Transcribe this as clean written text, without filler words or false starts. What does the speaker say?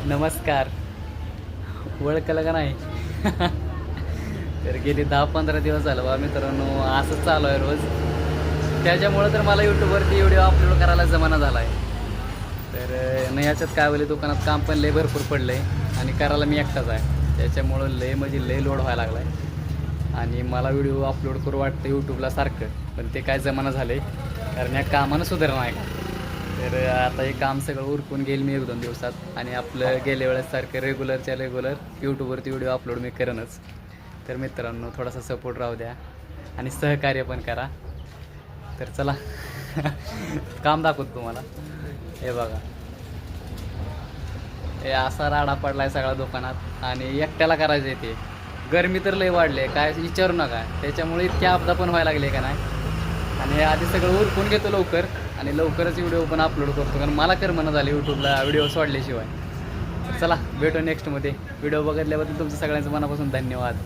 नमस्कार. ओळखलं का नाही? तर गेली 10-15 दिवस झालं बा मित्रांनो, असंच चालू आहे रोज. त्याच्यामुळं तर मला यूट्यूबवरती व्हिडिओ अपलोड करायला जमाना झाला आहे. तर नाही याच्यात काय होईल, दुकानात काम पण लय भरपूर पडलं आहे आणि करायला मी एकटाच आहे. त्याच्यामुळं लय म्हणजे लय लोड व्हायला लागला आहे आणि मला व्हिडिओ अपलोड करू वाटतं यूट्यूबला सारखं, पण ते काय जमाना झालं आहे कारण या कामानं सुधारणा आहे का. तर आता हे काम सगळं उरकून घेईल मी 1-2 दिवसात आणि आपलं गेल्या वेळेससारखं रेग्युलर यूट्यूबवरती व्हिडिओ अपलोड मी करेनच. तर मित्रांनो, थोडासा सपोर्ट राहू द्या आणि सहकार्य पण करा. तर चला काम दाखवतो तुम्हाला. हे बघा, हे असा राडा पडला आहे सगळ्या दुकानात आणि एकट्याला करायचं आहे ते. गरमी तर लय वाढली आहे, काय विचारू नका. त्याच्यामुळे इतकी आपदा पण व्हायला लागली का नाही. आणि हे आधी सगळं उरकून घेतो लवकर आणि लवकरच व्हिडिओ पण अपलोड करतो, कारण मला करमना झाले यूट्यूबला व्हिडिओ सोडल्याशिवाय. चला भेटू नेक्स्टमध्ये. व्हिडिओ बघितल्याबद्दल तुमचं सगळ्यांचं मनापासून धन्यवाद.